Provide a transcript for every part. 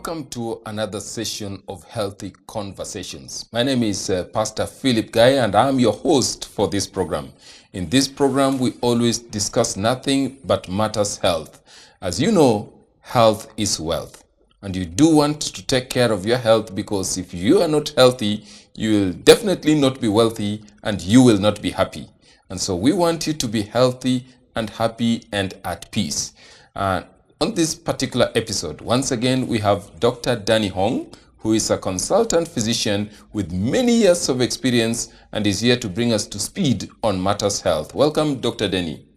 Welcome to another session of Healthy Conversations. My name is Pastor Philip Gai and I'm your host for this program. In this program, we always discuss nothing but matters health. As you know, health is wealth. And you do want to take care of your health because if you are not healthy, you will definitely not be wealthy and you will not be happy. And so we want you to be healthy and happy and at peace. On this particular episode, once again, we have Dr. Danny Hong, who is a consultant physician with many years of experience and is here to bring us to speed on matters health. Welcome, Dr. Danny.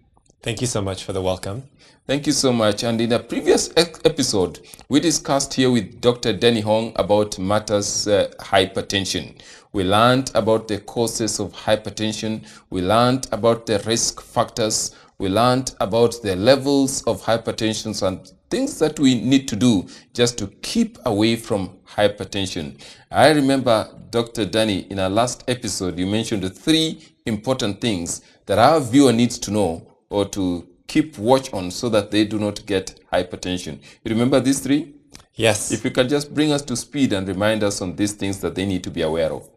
Thank you so much for the welcome. Thank you so much. And in a previous episode, we discussed here with Dr. Danny Hong about matters hypertension. We learned about the causes of hypertension. We learned about the risk factors. We learned about the levels of hypertension and things that we need to do just to keep away from hypertension. I remember, Dr. Danny, in our last episode, you mentioned the 3 important things that our viewer needs to know or to keep watch on so that they do not get hypertension. You remember these 3? Yes. If you can just bring us to speed and remind us on these things that they need to be aware of.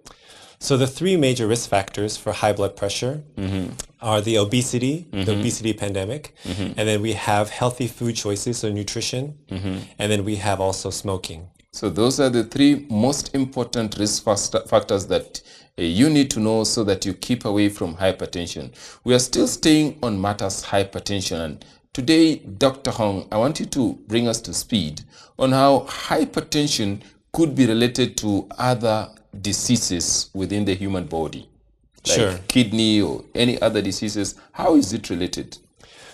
So the 3 major risk factors for high blood pressure are the obesity, the obesity pandemic, and then we have healthy food choices, so nutrition, and then we have also smoking. So those are the 3 most important risk factors that you need to know so that you keep away from hypertension. We are still staying on matters hypertension, and today, Dr. Hong, I want you to bring us to speed on how hypertension could be related to other diseases within the human body, like kidney or any other diseases. How is it related?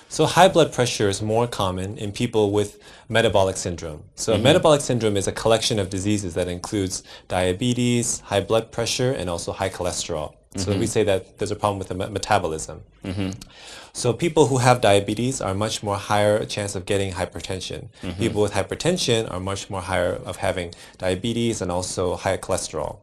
So high blood pressure is more common in people with metabolic syndrome. So metabolic syndrome is a collection of diseases that includes diabetes, high blood pressure, and also high cholesterol. So we say that there's a problem with the metabolism. So people who have diabetes are much more higher chance of getting hypertension. People with hypertension are much more higher of having diabetes and also high cholesterol.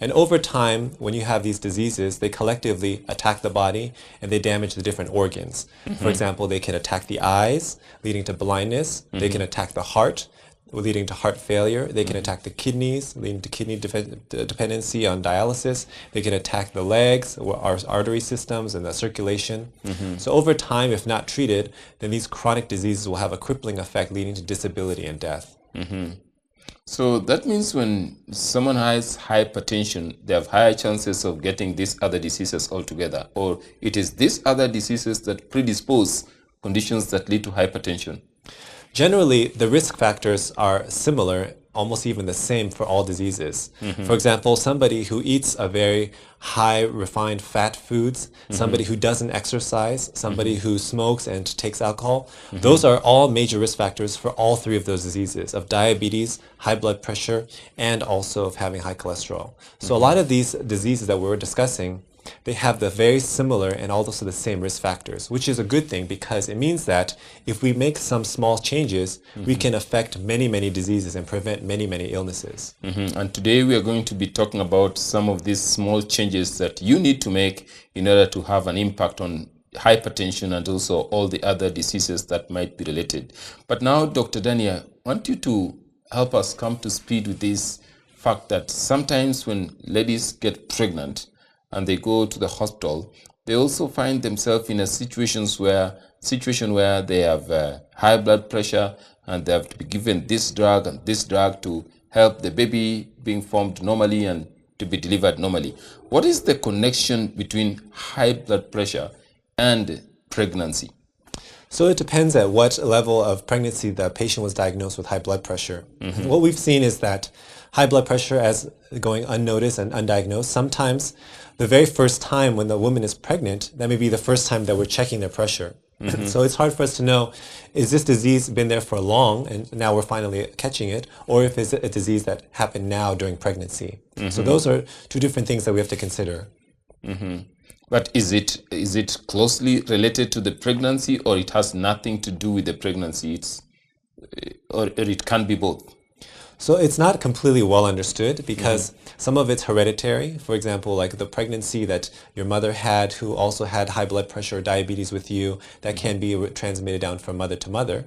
And over time, when you have these diseases, they collectively attack the body and they damage the different organs. For example, they can attack the eyes, leading to blindness. They can attack the heart, leading to heart failure. They can attack the kidneys, leading to kidney dependency on dialysis. They can attack the legs, our artery systems, and the circulation. So over time, if not treated, then these chronic diseases will have a crippling effect, leading to disability and death. So that means when someone has hypertension, they have higher chances of getting these other diseases altogether, or it is these other diseases that predispose conditions that lead to hypertension. Generally, the risk factors are similar, almost even the same for all diseases. For example, somebody who eats a very high refined fat foods, somebody who doesn't exercise, somebody who smokes and takes alcohol, those are all major risk factors for all 3 of those diseases, of diabetes, high blood pressure, and also of having high cholesterol. So a lot of these diseases that we were discussing, they have the very similar and also the same risk factors, which is a good thing because it means that if we make some small changes, we can affect many, many diseases and prevent many, many illnesses. And today we are going to be talking about some of these small changes that you need to make in order to have an impact on hypertension and also all the other diseases that might be related. But now, Dr. Danny, I want you to help us come to speed with this fact that sometimes when ladies get pregnant, and they go to the hospital, they also find themselves in a situation where they have high blood pressure and they have to be given this drug and this drug to help the baby being formed normally and to be delivered normally. What is the connection between high blood pressure and pregnancy? So it depends at what level of pregnancy the patient was diagnosed with high blood pressure. What we've seen is that high blood pressure, as going unnoticed and undiagnosed, sometimes the very first time when the woman is pregnant, that may be the first time that we're checking their pressure. So it's hard for us to know, is this disease been there for long and now we're finally catching it, or if it's a disease that happened now during pregnancy. So those are 2 different things that we have to consider. But is it closely related to the pregnancy, or it has nothing to do with the pregnancy? Or it can be both? So it's not completely well understood because some of it's hereditary. For example, like the pregnancy that your mother had who also had high blood pressure or diabetes with you, that can be transmitted down from mother to mother.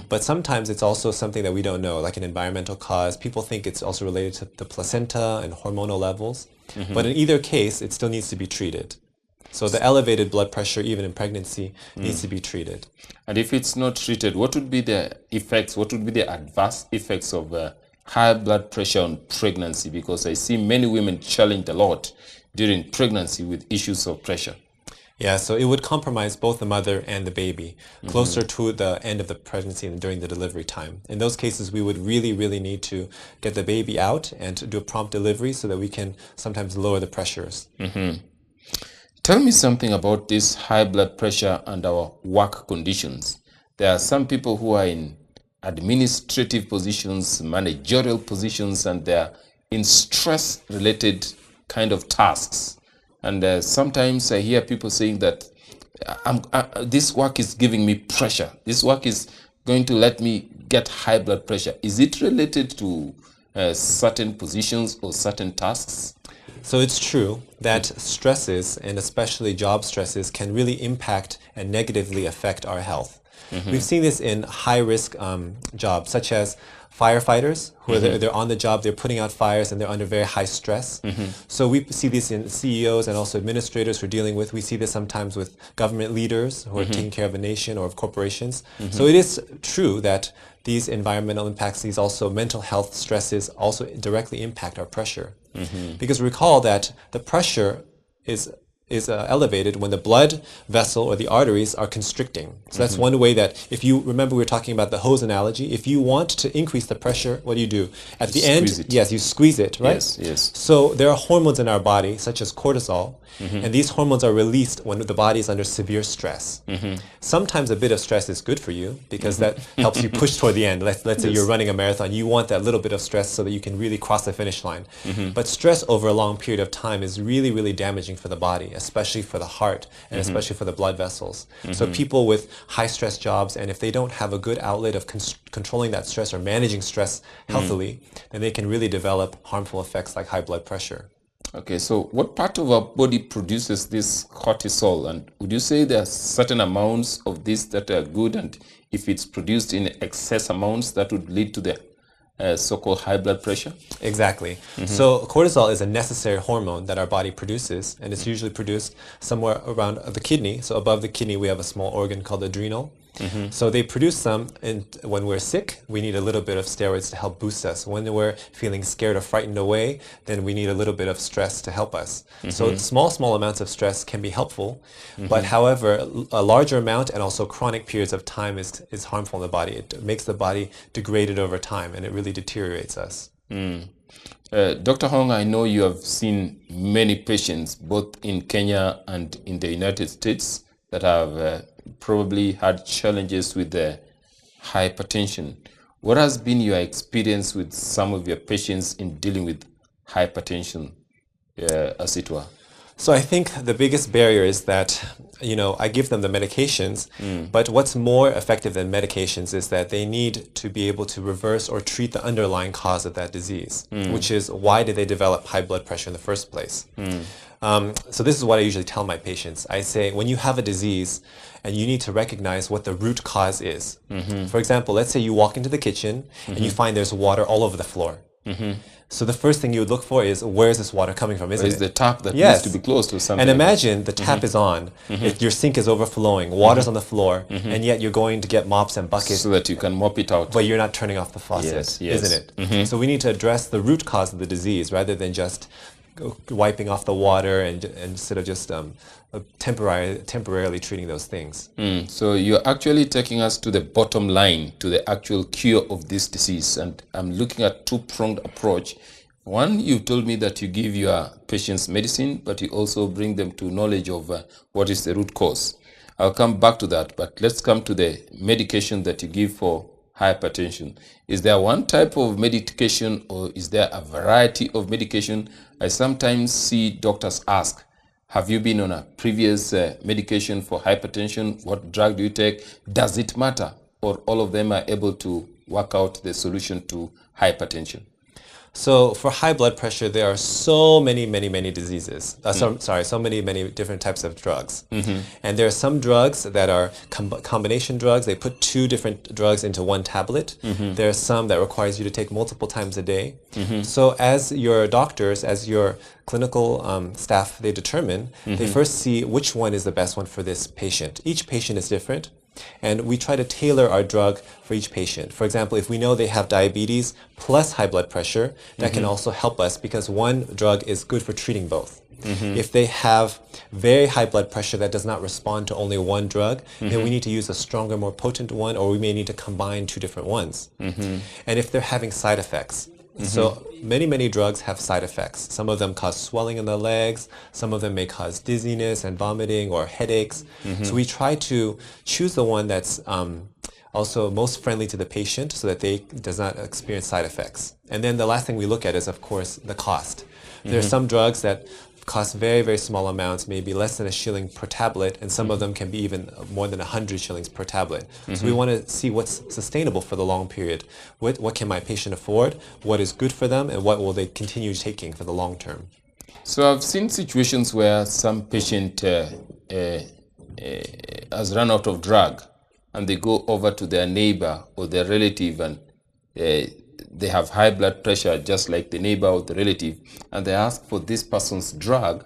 But sometimes it's also something that we don't know, like an environmental cause. People think it's also related to the placenta and hormonal levels. But in either case, it still needs to be treated. So the elevated blood pressure, even in pregnancy, needs to be treated. And if it's not treated, what would be the effects, what would be the adverse effects of high blood pressure on pregnancy? Because I see many women challenged a lot during pregnancy with issues of pressure. Yeah, so it would compromise both the mother and the baby closer to the end of the pregnancy and during the delivery time. In those cases, we would really, really need to get the baby out and to do a prompt delivery so that we can sometimes lower the pressures. Tell me something about this high blood pressure and our work conditions. There are some people who are in administrative positions, managerial positions, and they're in stress-related kind of tasks. And sometimes I hear people saying that this work is giving me pressure. This work is going to let me get high blood pressure. Is it related to certain positions or certain tasks? So it's true that stresses, and especially job stresses, can really impact and negatively affect our health. We've seen this in high-risk jobs, such as firefighters, who are they're on the job, they're putting out fires, and they're under very high stress. So we see this in CEOs and also administrators who are dealing with. We see this sometimes with government leaders who are taking care of a nation or of corporations. So it is true that these environmental impacts, these also mental health stresses also directly impact our pressure. Because recall that the pressure is elevated when the blood vessel or the arteries are constricting. So that's one way that, if you remember, we were talking about the hose analogy. If you want to increase the pressure, what do? At the end, yes, you squeeze it, right? Yes, yes. So there are hormones in our body, such as cortisol, and these hormones are released when the body is under severe stress. Sometimes a bit of stress is good for you because that helps you push toward the end. Let's say you're running a marathon, you want that little bit of stress so that you can really cross the finish line. But stress over a long period of time is really, really damaging for the body, especially for the heart and especially for the blood vessels. So people with high stress jobs, and if they don't have a good outlet of controlling that stress or managing stress healthily, then they can really develop harmful effects like high blood pressure. Okay, so what part of our body produces this cortisol? And would you say there are certain amounts of this that are good, and if it's produced in excess amounts, that would lead to the so-called high blood pressure? Exactly. So cortisol is a necessary hormone that our body produces, and it's usually produced somewhere around the kidney. So above the kidney, we have a small organ called the adrenal. So they produce some, and when we're sick, we need a little bit of steroids to help boost us. When we're feeling scared or frightened away, then we need a little bit of stress to help us. So small amounts of stress can be helpful, but however, a larger amount and also chronic periods of time is harmful in the body. It makes the body degraded over time, and it really deteriorates us. Dr. Hong, I know you have seen many patients, both in Kenya and in the United States, that have probably had challenges with the hypertension. What has been your experience with some of your patients in dealing with hypertension, as it were? So I think the biggest barrier is that, I give them the medications, but what's more effective than medications is that they need to be able to reverse or treat the underlying cause of that disease, which is why did they develop high blood pressure in the first place? So this is what I usually tell my patients. I say, when you have a disease, and you need to recognize what the root cause is. For example, let's say you walk into the kitchen and you find there's water all over the floor. So the first thing you would look for is, where is this water coming from, isn't it? Is the tap that needs to be closed or something? And imagine the tap is on, your sink is overflowing, water's on the floor, and yet you're going to get mops and buckets. So that you can mop it out. But you're not turning off the faucet, isn't it? So we need to address the root cause of the disease rather than just wiping off the water and instead of just temporarily treating those things. So you're actually taking us to the bottom line, to the actual cure of this disease. And I'm looking at two-pronged approach. One, you've told me that you give your patients medicine, but you also bring them to knowledge of what is the root cause. I'll come back to that, but let's come to the medication that you give for hypertension. Is there one type of medication, or is there a variety of medication? I sometimes see doctors ask, have you been on a previous medication for hypertension? What drug do you take? Does it matter? Or all of them are able to work out the solution to hypertension? So for high blood pressure, there are so many diseases. So many different types of drugs. And there are some drugs that are combination drugs. They put two different drugs into one tablet. There are some that requires you to take multiple times a day. So as your doctors, as your clinical staff, they determine, they first see which one is the best one for this patient. Each patient is different. And we try to tailor our drug for each patient. For example, if we know they have diabetes plus high blood pressure, that can also help us because one drug is good for treating both. If they have very high blood pressure that does not respond to only one drug, then we need to use a stronger, more potent one, or we may need to combine two different ones. And if they're having side effects, so many drugs have side effects. Some of them cause swelling in the legs. Some of them may cause dizziness and vomiting or headaches. So we try to choose the one that's also most friendly to the patient so that they does not experience side effects. And then the last thing we look at is, of course, the cost. There are some drugs that cost very small amounts, maybe less than a shilling per tablet, and some of them can be even more than 100 shillings per tablet. So we want to see what's sustainable for the long period. What can my patient afford? What is good for them? And what will they continue taking for the long term? So I've seen situations where some patient has run out of drug and they go over to their neighbor or their relative and they have high blood pressure just like the neighbor or the relative, and they ask for this person's drug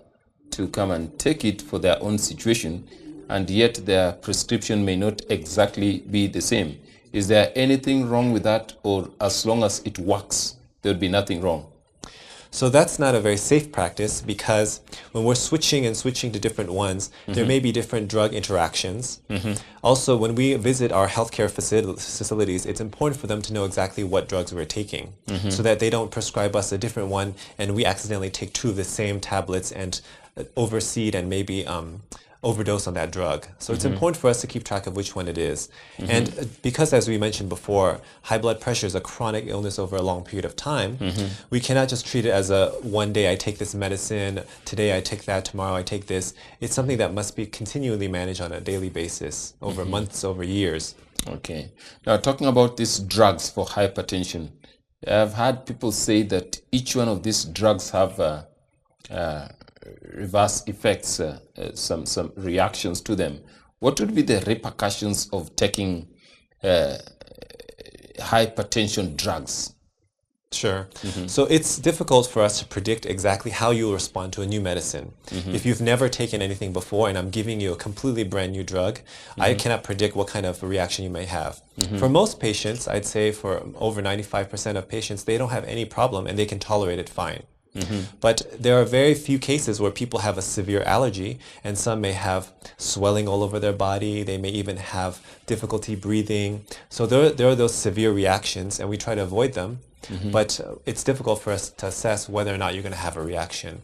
to come and take it for their own situation, and yet their prescription may not exactly be the same. Is there anything wrong with that, or as long as it works, there would be nothing wrong? So that's not a very safe practice because when we're switching to different ones, there may be different drug interactions. Also, when we visit our healthcare facilities, it's important for them to know exactly what drugs we're taking so that they don't prescribe us a different one and we accidentally take two of the same tablets and overseed and maybe overdose on that drug. So it's important for us to keep track of which one it is. And because, as we mentioned before, high blood pressure is a chronic illness over a long period of time, we cannot just treat it as a one day I take this medicine, today I take that, tomorrow I take this. It's something that must be continually managed on a daily basis, over months, over years. Okay. Now, talking about these drugs for hypertension, I've had people say that each one of these drugs have reverse effects, some reactions to them. What would be the repercussions of taking hypertension drugs? Sure. So it's difficult for us to predict exactly how you'll respond to a new medicine. If you've never taken anything before and I'm giving you a completely brand new drug, I cannot predict what kind of reaction you may have. For most patients, I'd say for over 95% of patients, they don't have any problem and they can tolerate it fine. But there are very few cases where people have a severe allergy, and some may have swelling all over their body. They may even have difficulty breathing. So there are those severe reactions, and we try to avoid them. But it's difficult for us to assess whether or not you're going to have a reaction.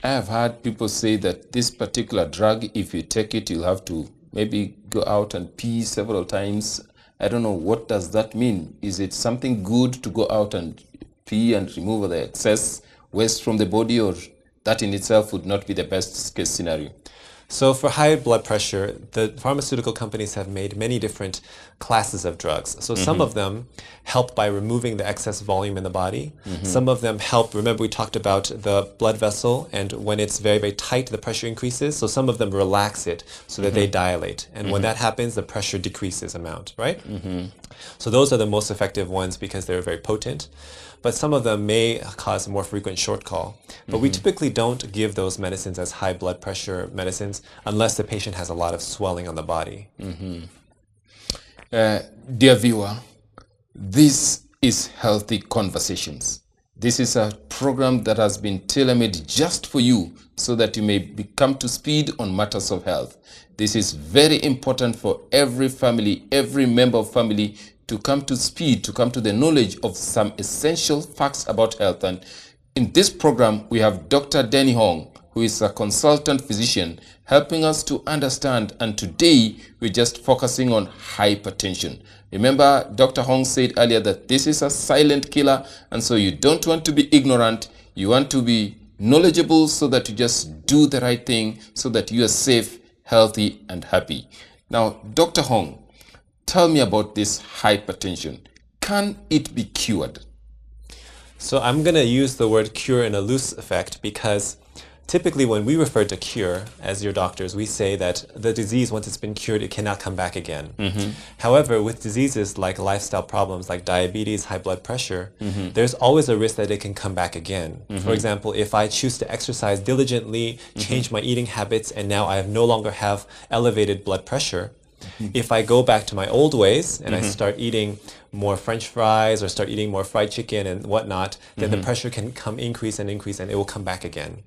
I have heard people say that this particular drug, if you take it, you'll have to maybe go out and pee several times. I don't know, what does that mean? Is it something good to go out and pee and remove the excess waste from the body, or that in itself would not be the best case scenario? So for high blood pressure, the pharmaceutical companies have made many different classes of drugs. So some of them help by removing the excess volume in the body. Some of them help, remember we talked about the blood vessel, and when it's very tight, the pressure increases. So some of them relax it so that they dilate. And when that happens, the pressure decreases amount, right? So those are the most effective ones because they're very potent. But some of them may cause a more frequent short call. But we typically don't give those medicines as high blood pressure medicines unless the patient has a lot of swelling on the body. Dear viewer, this is Healthy Conversations. This is a program that has been tailor-made just for you so that you may come to speed on matters of health. This is very important for every family, every member of family to come to speed, to come to the knowledge of some essential facts about health. And in this program, we have Dr. Denny Hong, who is a consultant physician, helping us to understand. And today, we're just focusing on hypertension. Remember, Dr. Hong said earlier that this is a silent killer, and so you don't want to be ignorant. You want to be knowledgeable so that you just do the right thing so that you are safe, healthy, and happy. Now, Dr. Hong, tell me about this hypertension. can it be cured? So I'm going to use the word cure in a loose effect because typically when we refer to cure as your doctors, we say that the disease, once it's been cured, it cannot come back again. However, with diseases like lifestyle problems like diabetes, high blood pressure, there's always a risk that it can come back again. For example, if I choose to exercise diligently, change my eating habits, and now I no longer have elevated blood pressure, if I go back to my old ways and I start eating more French fries or start eating more fried chicken and whatnot, then the pressure can increase and it will come back again.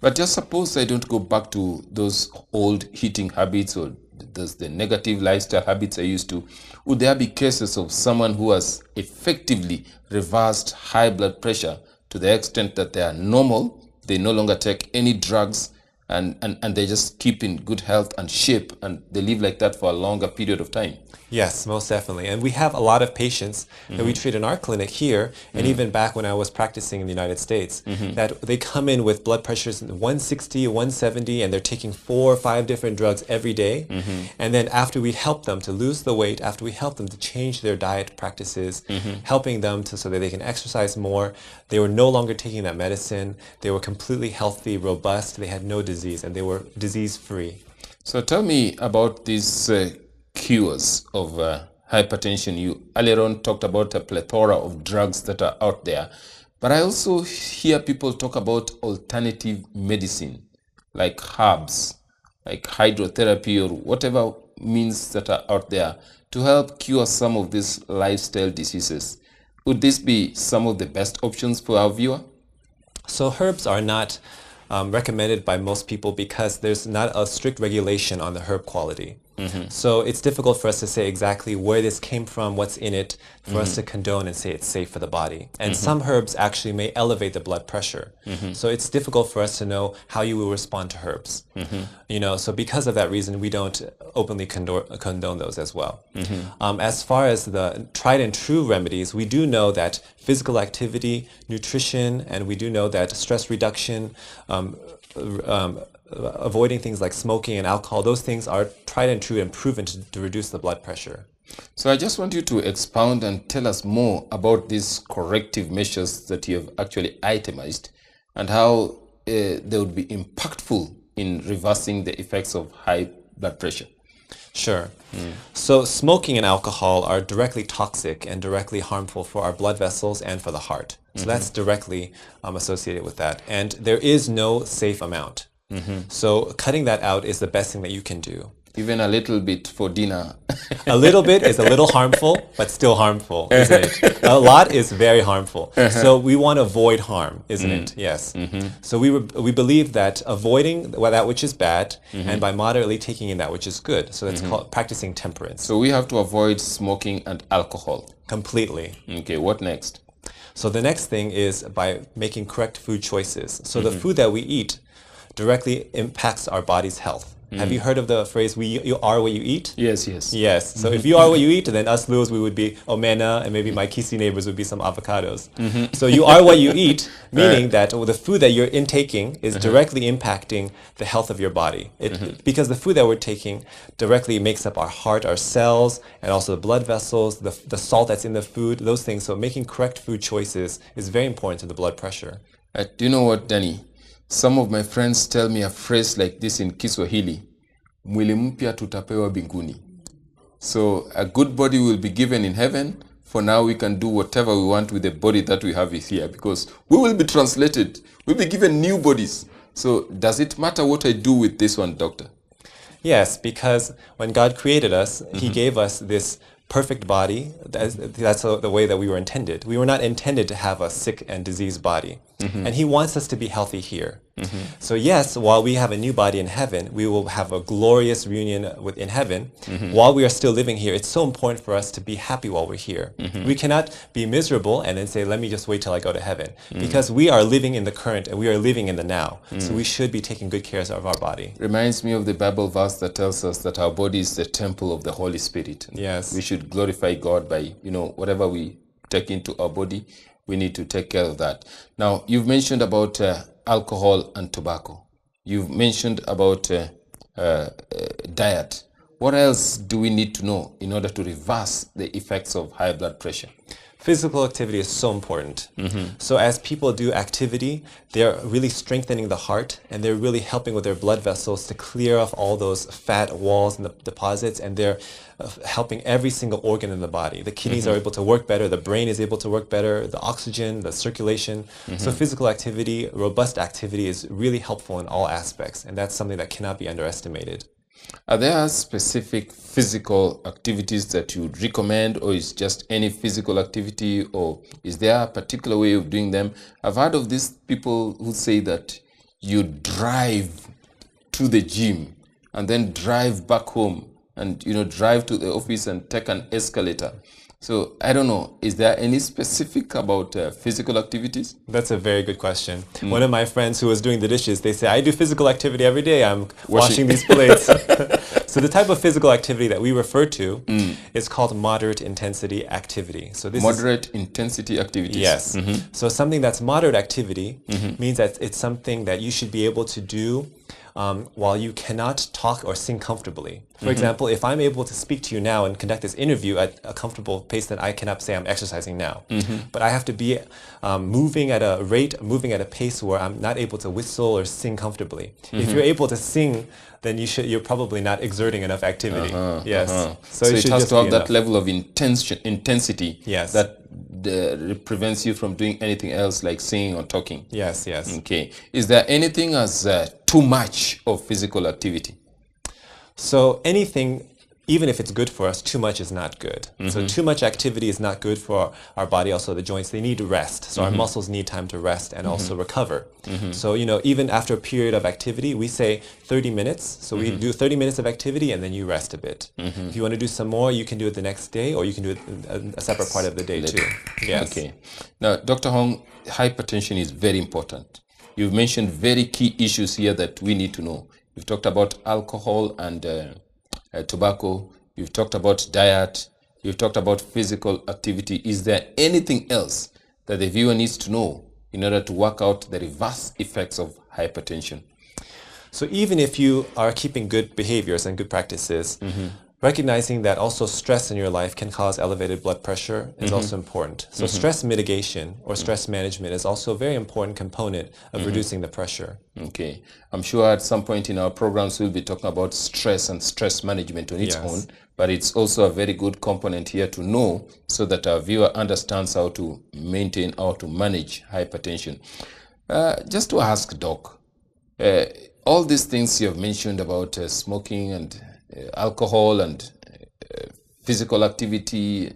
But just suppose I don't go back to those old eating habits or the negative lifestyle habits I used to. Would there be cases of someone who has effectively reversed high blood pressure to the extent that they are normal, they no longer take any drugs, and they just keep in good health and shape, and they live like that for a longer period of time? Yes, most definitely. And we have a lot of patients that we treat in our clinic here, and even back when I was practicing in the United States, that they come in with blood pressures 160, 170, and they're taking 4 or 5 different drugs every day. And then after we help them to lose the weight, after we help them to change their diet practices, helping them so that they can exercise more, they were no longer taking that medicine. They were completely healthy, robust. They had no disease, and they were disease-free. So tell me about these cures of hypertension. You earlier on talked about a plethora of drugs that are out there, but I also hear people talk about alternative medicine, like herbs, like hydrotherapy, or whatever means that are out there to help cure some of these lifestyle diseases. Would this be some of the best options for our viewer? So herbs are not recommended by most people because there's not a strict regulation on the herb quality. So it's difficult for us to say exactly where this came from, what's in it, for us to condone and say it's safe for the body. And some herbs actually may elevate the blood pressure. So it's difficult for us to know how you will respond to herbs. You know, so because of that reason, we don't openly condone those as well. As far as the tried and true remedies, we do know that physical activity, nutrition, and we do know that stress reduction, avoiding things like smoking and alcohol, those things are tried and true and proven to reduce the blood pressure. So I just want you to expound and tell us more about these corrective measures that you have actually itemized and how they would be impactful in reversing the effects of high blood pressure. Sure. So smoking and alcohol are directly toxic and directly harmful for our blood vessels and for the heart. So that's directly associated with that. And there is no safe amount. So cutting that out is the best thing that you can do. Even a little bit for dinner. A little bit is a little harmful, but still harmful, isn't it? A lot is very harmful. So we want to avoid harm, isn't it? Yes. So we believe that avoiding that which is bad and by moderately taking in that which is good. So that's called practicing temperance. So we have to avoid smoking and alcohol. Completely. Okay, what next? So the next thing is by making correct food choices. So the food that we eat directly impacts our body's health. Have you heard of the phrase, you are what you eat? Yes, yes. Yes. So if you are what you eat, then us Lewis, we would be omena, and maybe my Kisi neighbors would be some avocados. So you are what you eat, meaning that the food that you're intaking is directly impacting the health of your body. Because the food that we're taking directly makes up our heart, our cells, and also the blood vessels, the salt that's in the food, those things. So making correct food choices is very important to the blood pressure. Do you know what, Danny? Some of my friends tell me a phrase like this in Kiswahili, mwili mpya tutapewa binguni. So a good body will be given in heaven. For now, we can do whatever we want with the body that we have here because we will be translated. We'll be given new bodies. So does it matter what I do with this one, doctor? Yes, because when God created us, He gave us this perfect body. That's the way that we were intended. We were not intended to have a sick and diseased body. And He wants us to be healthy here. So yes, while we have a new body in heaven, we will have a glorious reunion in heaven. While we are still living here, it's so important for us to be happy while we're here. We cannot be miserable and then say, let me just wait till I go to heaven. Because we are living in the current and we are living in the now. So we should be taking good care of our body. Reminds me of the Bible verse that tells us that our body is the temple of the Holy Spirit. Yes. We should glorify God by, whatever we take into our body, we need to take care of that. Now, you've mentioned about alcohol and tobacco. You've mentioned about diet. What else do we need to know in order to reverse the effects of high blood pressure? Physical activity is so important. So as people do activity, they're really strengthening the heart, and they're really helping with their blood vessels to clear off all those fat walls and the deposits, and they're helping every single organ in the body. The kidneys are able to work better, the brain is able to work better, the oxygen, the circulation. So physical activity, robust activity is really helpful in all aspects, and that's something that cannot be underestimated. Are there specific physical activities that you would recommend, or is just any physical activity, or is there a particular way of doing them? I've heard of these people who say that you drive to the gym and then drive back home and drive to the office and take an escalator. So I don't know, is there any specific about physical activities? That's a very good question. One of my friends who was doing the dishes, they say, I do physical activity every day. I'm washing these plates. So the type of physical activity that we refer to is called moderate intensity activity. So this moderate intensity activities. Yes. So something that's moderate activity means that it's something that you should be able to do while you cannot talk or sing comfortably. For example, if I'm able to speak to you now and conduct this interview at a comfortable pace, then I cannot say I'm exercising now. But I have to be moving at a rate, moving at a pace where I'm not able to whistle or sing comfortably. If you're able to sing, then you're probably not exerting enough activity. Yes. So it has to have that level of intensity yes. that prevents you from doing anything else like singing or talking. Yes, yes. Okay. Is there anything as too much of physical activity? So anything, even if it's good for us, too much is not good. So too much activity is not good for our body. Also the joints, they need rest. So our muscles need time to rest and also recover. So, even after a period of activity, we say 30 minutes. So we do 30 minutes of activity and then you rest a bit. If you want to do some more, you can do it the next day, or you can do it a separate part of the day too. Yes. Okay. Now, Dr. Hong, hypertension is very important. You've mentioned very key issues here that we need to know. You've talked about alcohol and tobacco. You've talked about diet. You've talked about physical activity. Is there anything else that the viewer needs to know in order to work out the reverse effects of hypertension? So even if you are keeping good behaviors and good practices, recognizing that also stress in your life can cause elevated blood pressure is also important. So stress mitigation or stress management is also a very important component of reducing the pressure. Okay. I'm sure at some point in our programs we'll be talking about stress and stress management on its own, but it's also a very good component here to know so that our viewer understands how to maintain or to manage hypertension. Just to ask, Doc, all these things you have mentioned about smoking and alcohol and physical activity,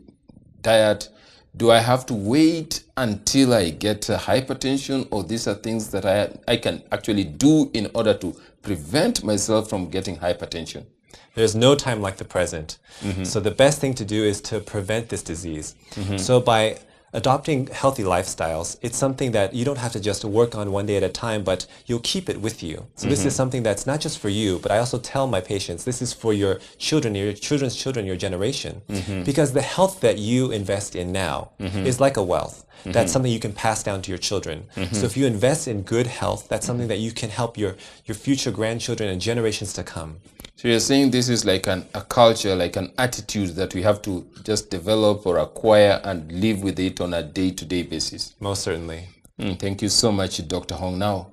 diet, do I have to wait until I get hypertension, or these are things that I can actually do in order to prevent myself from getting hypertension? There's no time like the present. So the best thing to do is to prevent this disease. So by adopting healthy lifestyles, it's something that you don't have to just work on one day at a time, but you'll keep it with you. So this is something that's not just for you, but I also tell my patients, this is for your children, your children's children, your generation. Because the health that you invest in now is like a wealth. That's something you can pass down to your children. So if you invest in good health, that's something that you can help your future grandchildren and generations to come. So you're saying this is like a culture, like an attitude that we have to just develop or acquire and live with it on a day-to-day basis. Most certainly. Thank you so much, Dr. Hong. Now,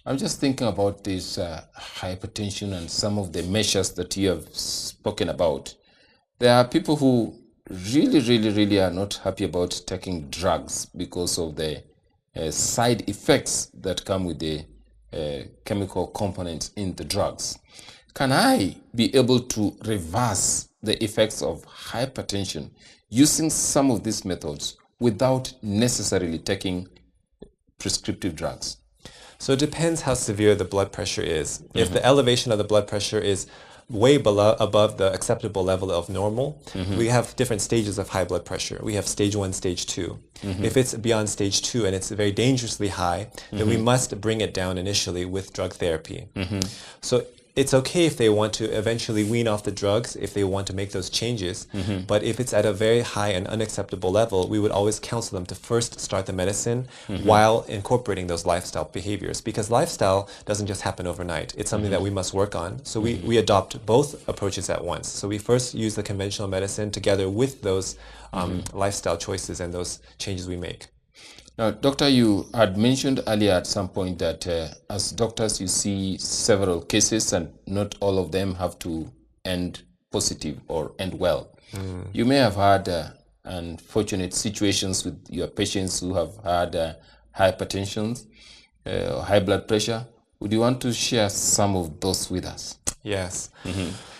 I'm just thinking about this hypertension and some of the measures that you have spoken about. There are people who really are not happy about taking drugs because of the side effects that come with the chemical components in the drugs. Can I be able to reverse the effects of hypertension using some of these methods without necessarily taking prescriptive drugs? So it depends how severe the blood pressure is. If the elevation of the blood pressure is way above the acceptable level of normal, we have different stages of high blood pressure. We have stage 1, stage 2. If it's beyond stage 2 and it's very dangerously high, then we must bring it down initially with drug therapy. So it's okay if they want to eventually wean off the drugs, if they want to make those changes. But if it's at a very high and unacceptable level, we would always counsel them to first start the medicine while incorporating those lifestyle behaviors. Because lifestyle doesn't just happen overnight. It's something that we must work on. So we adopt both approaches at once. So we first use the conventional medicine together with those lifestyle choices and those changes we make. Now, doctor, you had mentioned earlier at some point that as doctors, you see several cases and not all of them have to end positive or end well. You may have had unfortunate situations with your patients who have had hypertension, high blood pressure. Would you want to share some of those with us? Yes.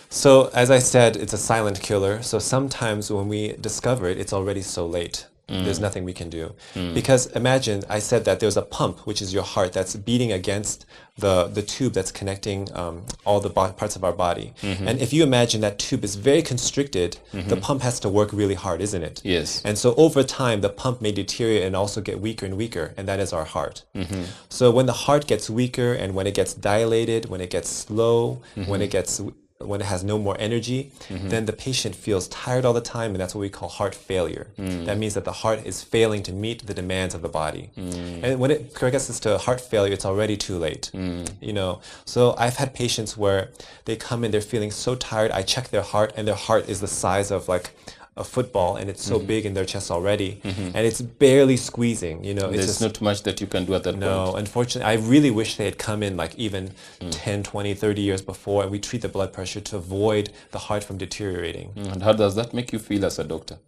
So as I said, it's a silent killer. So sometimes when we discover it, it's already so late. There's nothing we can do. Because imagine, I said that there's a pump, which is your heart, that's beating against the tube that's connecting all the parts of our body. And if you imagine that tube is very constricted, the pump has to work really hard, isn't it? Yes. And so over time, the pump may deteriorate and also get weaker and weaker, and that is our heart. So when the heart gets weaker and when it gets dilated, when it gets slow, when it has no more energy, then the patient feels tired all the time, and that's what we call heart failure. That means that the heart is failing to meet the demands of the body. And when it progresses to heart failure, it's already too late. You know, so I've had patients where they come in, they're feeling so tired. I check their heart, and their heart is the size of like a football, and it's so big in their chest already, and it's barely squeezing. You know, There's not much that you can do at that point. No, unfortunately, I really wish they had come in like even 10, 20, 30 years before, and we treat the blood pressure to avoid the heart from deteriorating. And how does that make you feel as a doctor?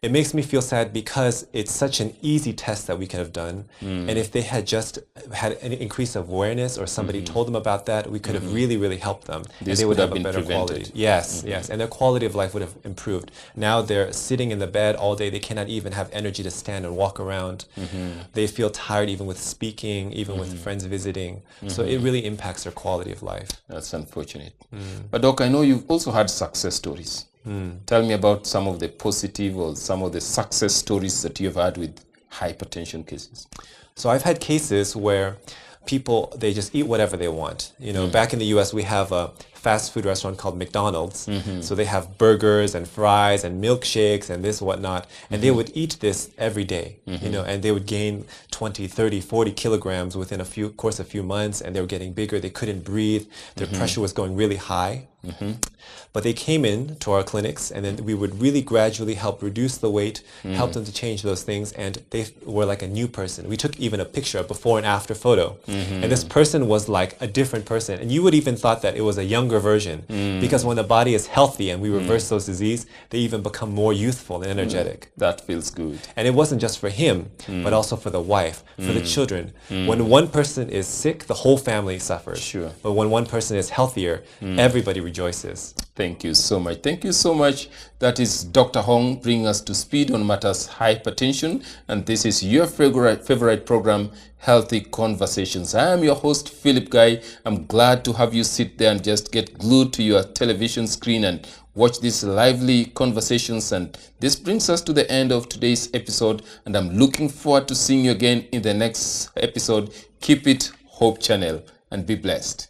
It makes me feel sad because it's such an easy test that we could have done. And if they had just had an increase of awareness or somebody told them about that, we could have really, really helped them. This and they would would have have a been better prevented. quality. Yes, yes. And their quality of life would have improved. Now they're sitting in the bed all day. They cannot even have energy to stand and walk around. They feel tired even with speaking, even with friends visiting. So it really impacts their quality of life. That's unfortunate. But Doc, I know you've also had success stories. Tell me about some of the positive or some of the success stories that you've had with hypertension cases. So I've had cases where people, they just eat whatever they want. You know, back in the US, we have a fast food restaurant called McDonald's. So they have burgers and fries and milkshakes and this whatnot. And they would eat this every day, you know, and they would gain 20, 30, 40 kilograms within a few months, and they were getting bigger. They couldn't breathe. Their pressure was going really high. But they came in to our clinics, and then we would really gradually help reduce the weight, help them to change those things, and they were like a new person. We took even a picture, a before and after photo. And this person was like a different person. And you would even thought that it was a younger version, because when the body is healthy and we reverse those disease, they even become more youthful and energetic. That feels good. And it wasn't just for him, but also for the wife, for the children. When one person is sick, the whole family suffers. Sure. But when one person is healthier, everybody rejoices. Thank you so much. Thank you so much. That is Dr. Hong bringing us to speed on matters hypertension. And this is your favorite program, Healthy Conversations. I am your host, Philip Gai. I'm glad to have you sit there and just get glued to your television screen and watch these lively conversations. And this brings us to the end of today's episode. And I'm looking forward to seeing you again in the next episode. Keep it Hope Channel and be blessed.